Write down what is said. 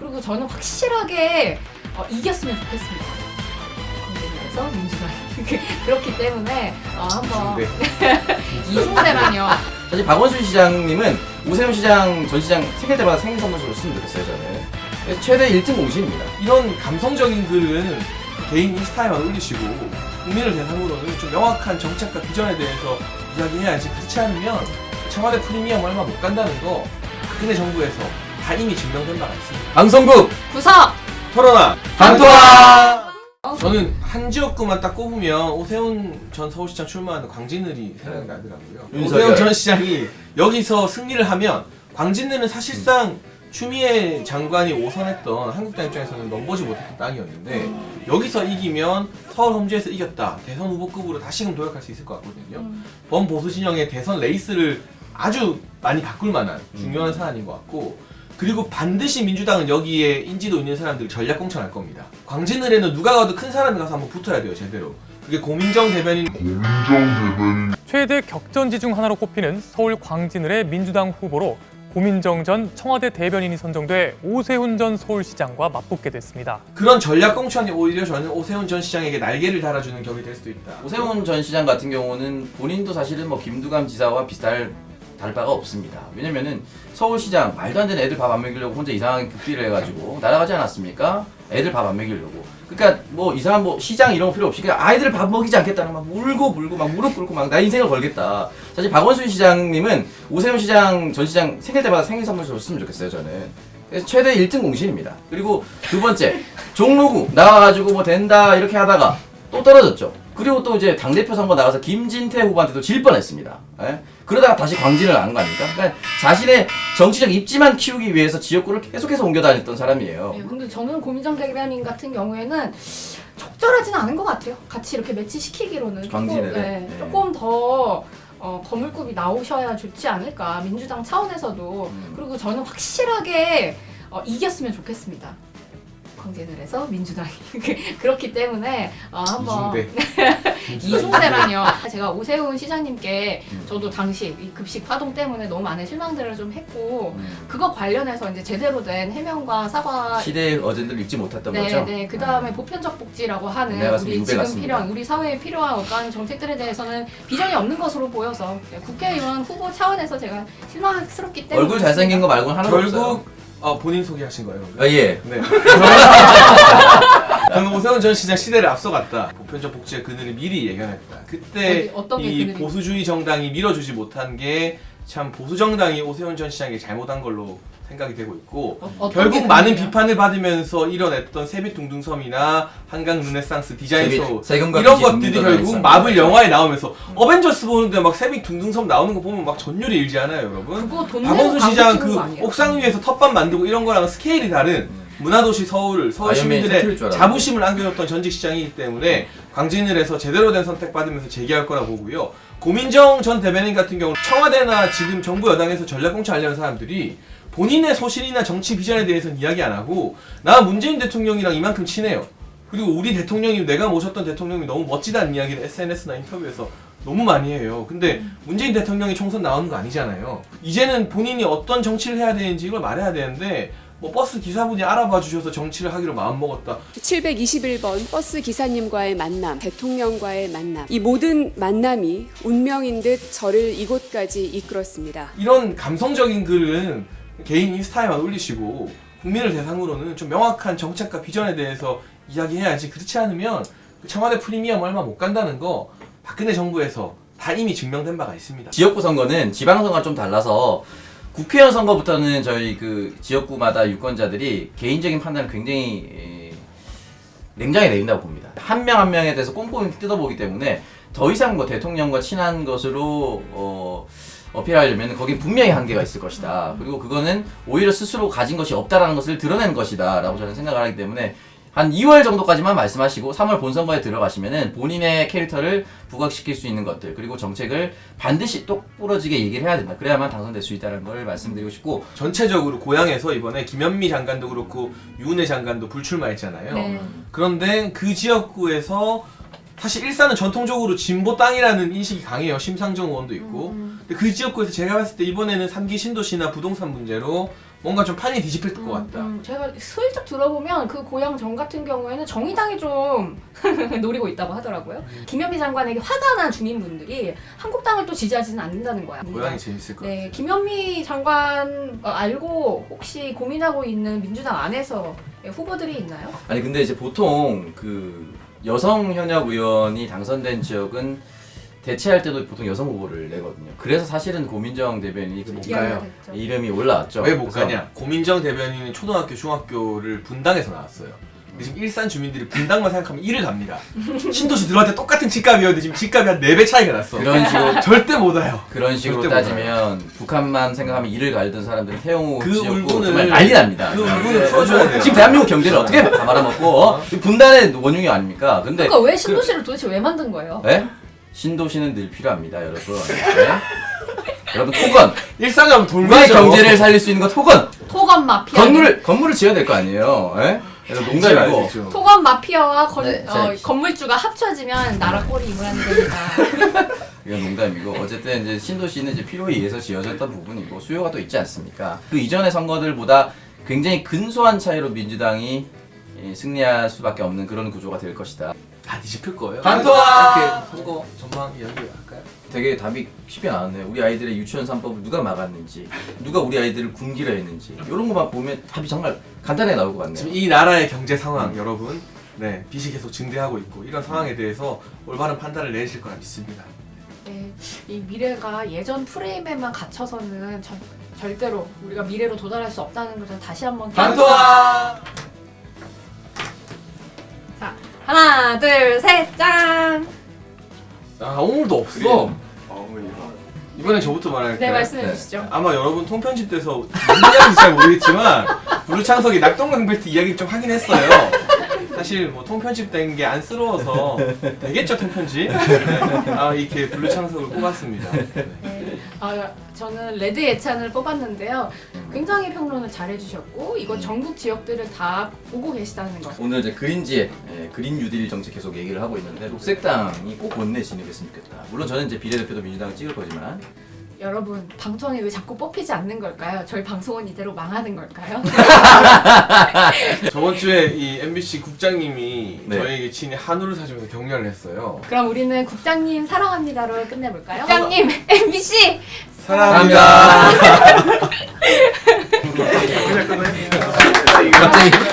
그리고 저는 확실하게 이겼으면 좋겠습니다. 그래서 민주당이 그렇기 때문에 한번 이중대라뇨. 사실 박원순 시장님은 오세훈 시장 전 시장 생일 때마다 생일 선물로 줬으면 좋겠어요 저는. 그래서 최대 1등 공신입니다. 이런 감성적인 글은 개인 인스타에만 올리시고 국민을 대상으로는 좀 명확한 정책과 비전에 대해서 이야기해야지. 그렇지 않으면 청와대 프리미엄 얼마 못 간다는 거 박근혜 정부에서 다 이미 증명된 바가 있습니다. 방송국 구석! 토론아 방토아. 저는 한 지역구만 딱 꼽으면 오세훈 전 서울시장 출마하는 광진을이 생각이 나더라고요. 윤석열. 오세훈 전 시장이 여기서 승리를 하면 광진을은 사실상 추미애 장관이 오선했던 한국당 입장에서는 넘보지 못했던 땅이었는데 여기서 이기면 서울 험지에서 이겼다. 대선 후보급으로 다시금 도약할 수 있을 것 같거든요. 범보수 진영의 대선 레이스를 아주 많이 바꿀 만한 중요한 사안인 것 같고, 그리고 반드시 민주당은 여기에 인지도 있는 사람들 전략 공천할 겁니다. 광진을에는 누가 가도 큰 사람이 가서 한번 붙어야 돼요, 제대로. 그게 고민정 대변인. 최대 격전지 중 하나로 꼽히는 서울 광진을의 민주당 후보로 고민정 전 청와대 대변인이 선정돼 오세훈 전 서울시장과 맞붙게 됐습니다. 그런 전략 공천이 오히려 저는 오세훈 전 시장에게 날개를 달아주는 격이 될 수도 있다. 오세훈 전 시장 같은 경우는 본인도 사실은 뭐 김두관 지사와 다를 바가 없습니다. 왜냐면은 서울시장 말도 안 되는 애들 밥 안 먹이려고 혼자 이상하게 급비를 해가지고 날아가지 않았습니까? 애들 밥 안 먹이려고. 그러니까 뭐 이상한 뭐 시장 이런 거 필요 없이 그냥 아이들 밥 먹이지 않겠다는 막 울고 불고 막 무릎 꿇고 막 나 인생을 걸겠다. 사실 박원순 시장님은 오세훈 시장 전 시장 생일 때마다 생일 선물 줬으면 좋겠어요 저는. 그래서 최대 1등 공신입니다. 그리고 두 번째 종로구 나와가지고 뭐 된다 이렇게 하다가 또 떨어졌죠. 그리고 또 이제 당대표 선거 나가서 김진태 후보한테도 질 뻔했습니다. 예? 그러다가 다시 광진을 안 가니까. 그러니까 자신의 정치적 입지만 키우기 위해서 지역구를 계속해서 옮겨 다녔던 사람이에요. 네, 근데 저는 고민정 대변인 같은 경우에는 적절하진 않은 것 같아요. 같이 이렇게 매치시키기로는 광진을. 네. 조금 더 거물급이 나오셔야 좋지 않을까, 민주당 차원에서도. 그리고 저는 확실하게 이겼으면 좋겠습니다. 광진을에서 민주당이 그렇기 때문에 한번 이중대라뇨. 제가 오세훈 시장님께 저도 당시 이 급식 파동 때문에 너무 많은 실망들을 좀 했고, 그거 관련해서 이제 제대로 된 해명과 사과. 시대의 어젠다를 읽지 못했던 거죠. 네, 그 다음에 보편적 복지라고 하는 내가 우리 유배 지금 같습니다. 필요한 우리 사회에 필요한 어떤 정책들에 대해서는 비전이 없는 것으로 보여서 국회의원 후보 차원에서 제가 실망스럽기 때문에. 얼굴 잘생긴 거 말고는 하나도 없어요. 결국 본인 소개하신 거예요? 아, 예. 네. 저는 오세훈 전 시장 시대를 앞서갔다. 보편적 복지의 그늘을 미리 예견했다. 그때 어떤 게 이 그늘이- 보수주의 정당이 밀어주지 못한 게 참 보수 정당이 오세훈 전 시장에게 잘못한 걸로 생각이 되고 있고, 어떤 게 결국 많은 그늘이야? 비판을 받으면서 이뤄냈던 세빛둥둥섬이나 한강 르네상스 디자인쇼 세금과 이런 빚이 것들이 둥둥 결국 떠 마블 영화에 나오면서 어벤져스 보는데 막 세빛둥둥섬 나오는 거 보면 막 전율이 일지 않아요, 여러분? 그거 돈 내고 박원순 광고 시장 찍은 그 거 아니에요? 옥상 위에서 텃밭 만들고 이런 거랑 스케일이 다른 문화도시 서울 아이언맨이 터뜨릴 시민들의 줄 알았는데. 자부심을 안겨줬던 전직 시장이기 때문에 광진을 해서 제대로 된 선택 받으면서 재기할 거라 보고요. 고민정 전 대변인 같은 경우는 청와대나 지금 정부 여당에서 전략 공천하려는 사람들이 본인의 소신이나 정치 비전에 대해서는 이야기 안 하고, 나 문재인 대통령이랑 이만큼 친해요, 그리고 우리 대통령이 내가 모셨던 대통령이 너무 멋지다는 이야기를 SNS나 인터뷰에서 너무 많이 해요. 근데 문재인 대통령이 총선 나오는 거 아니잖아요. 이제는 본인이 어떤 정치를 해야 되는지 이걸 말해야 되는데, 뭐 버스 기사분이 알아봐 주셔서 정치를 하기로 마음먹었다. 721번 버스 기사님과의 만남, 대통령과의 만남, 이 모든 만남이 운명인 듯 저를 이곳까지 이끌었습니다. 이런 감성적인 글은 개인 인스타에만 올리시고 국민을 대상으로는 좀 명확한 정책과 비전에 대해서 이야기해야지. 그렇지 않으면 청와대 프리미엄 얼마 못 간다는 거 박근혜 정부에서 다 이미 증명된 바가 있습니다. 지역구 선거는 지방선거가 좀 달라서 국회의원 선거부터는 저희 그 지역구마다 유권자들이 개인적인 판단을 굉장히 냉정히 내린다고 봅니다. 한 명 한 명에 대해서 꼼꼼히 뜯어보기 때문에 더 이상 뭐 대통령과 친한 것으로 어필하려면 거긴 분명히 한계가 있을 것이다. 그리고 그거는 오히려 스스로 가진 것이 없다라는 것을 드러내는 것이다 라고 저는 생각을 하기 때문에 한 2월 정도까지만 말씀하시고 3월 본선거에 들어가시면은 본인의 캐릭터를 부각시킬 수 있는 것들, 그리고 정책을 반드시 똑부러지게 얘기를 해야 된다. 그래야만 당선될 수 있다는 걸 말씀드리고 싶고, 전체적으로 고향에서 이번에 김현미 장관도 그렇고 유은혜 장관도 불출마했잖아요. 네. 그런데 그 지역구에서 사실 일산은 전통적으로 진보 땅이라는 인식이 강해요. 심상정 의원도 있고. 근데 그 지역구에서 제가 봤을 때 이번에는 3기 신도시나 부동산 문제로 뭔가 좀 판이 뒤집힐 것 같다. 제가 슬쩍 들어보면 그 고향 정 같은 경우에는 정의당이 좀 노리고 있다고 하더라고요. 김현미 장관에게 화가 난 주민분들이 한국당을 또 지지하지는 않는다는 거야. 고향이 재밌을 것 같아요. 네, 김현미 장관 알고 혹시 고민하고 있는 민주당 안에서 후보들이 있나요? 아니 근데 이제 보통 그 여성 현역 의원이 당선된 지역은 대체할 때도 보통 여성 후보를 내거든요. 그래서 사실은 고민정 대변인이 못 가요. 됐죠. 이름이 올라왔죠. 왜 못 그래서 가냐? 고민정 대변인은 초등학교, 중학교를 분당에서 나왔어요. 근데 지금 일산 주민들이 분당만 생각하면 1을 갑니다. 신도시 들어갈 때 똑같은 집값이었는데 지금 집값이 한 4배 차이가 났어. 그런 식으로 절대 못 와요. 그런 식으로 절대 따지면 북한만 생각하면 이를 갈던 사람들은 태영호 그 씨였고 울분을- 정말 난리 납니다. 그 울분을 풀어줘야 돼요. 지금 대한민국 경제를 어떻게 다 말아먹고 분단의 원흉이 아닙니까? 근데 그러니까 왜 신도시를 도대체 왜 만든 거예요? 네? 신도시는 늘 필요합니다, 여러분. 네? 여러분 토건 일산 가면 우리의 돌맞아. 경제를 살릴 수 있는 건 토건 토건 마피아. 건물을 지어야 될 거 아니에요. 예? 그래서 농담이고 토건 마피아와 네, 자, 건물주가 합쳐지면 나라 꼴이 이물안됩니다. 이건 농담이고 어쨌든 이제 신도시는 이제 필요에 의해서 지어졌던 부분이고 수요가 또 있지 않습니까? 그 이전의 선거들보다 굉장히 근소한 차이로 민주당이 승리할 수밖에 없는 그런 구조가 될 것이다. 다 뒤집힐 거예요. 반토막! 이렇게 선거 전망 이야기 할까요? 되게 답이 쉽게 나왔네요. 우리 아이들의 유치원 3법을 누가 막았는지, 누가 우리 아이들을 굶기려 했는지 이런 것만 보면 답이 정말 간단하게 나올 것 같네요. 지금 이 나라의 경제 상황 여러분, 네 빚이 계속 증대하고 있고 이런 상황에 대해서 올바른 판단을 내실 거라 믿습니다. 네, 이 미래가 예전 프레임에만 갇혀서는 절대로 우리가 미래로 도달할 수 없다는 것을 다시 한번 반토막! 자, 하나, 둘, 셋, 짠! 아 오늘도 없어. 이번엔 저부터 말할게요. 네, 말씀해 네. 주시죠. 아마 여러분 통편집돼서 무슨 이야기인지 잘 모르겠지만 블루창석이 낙동강벨트 이야기를 좀 하긴 했어요. 사실 뭐 통편집된 게 안쓰러워서 되겠죠 통편집. 네. 아 이렇게 블루창석을 뽑았습니다. 네. 저는 레드 예찬을 뽑았는데요. 굉장히 평론을 잘해주셨고 이거 전국 지역들을 다 보고 계시다는 거. 오늘 이제 그린지에 그린 뉴딜 정책 계속 얘기를 하고 있는데 녹색당이 꼭 원내 진입했으면 좋겠다. 물론 저는 이제 비례대표도 민주당을 찍을 거지만 여러분 방통이 왜 자꾸 뽑히지 않는 걸까요? 저희 방송은 이대로 망하는 걸까요? 저번 주에 이 MBC 국장님이 네. 저에게 친히 한우를 사주면서 격려를 했어요. 그럼 우리는 국장님 사랑합니다로 끝내볼까요? 국장님 MBC 사랑합니다. 갑자기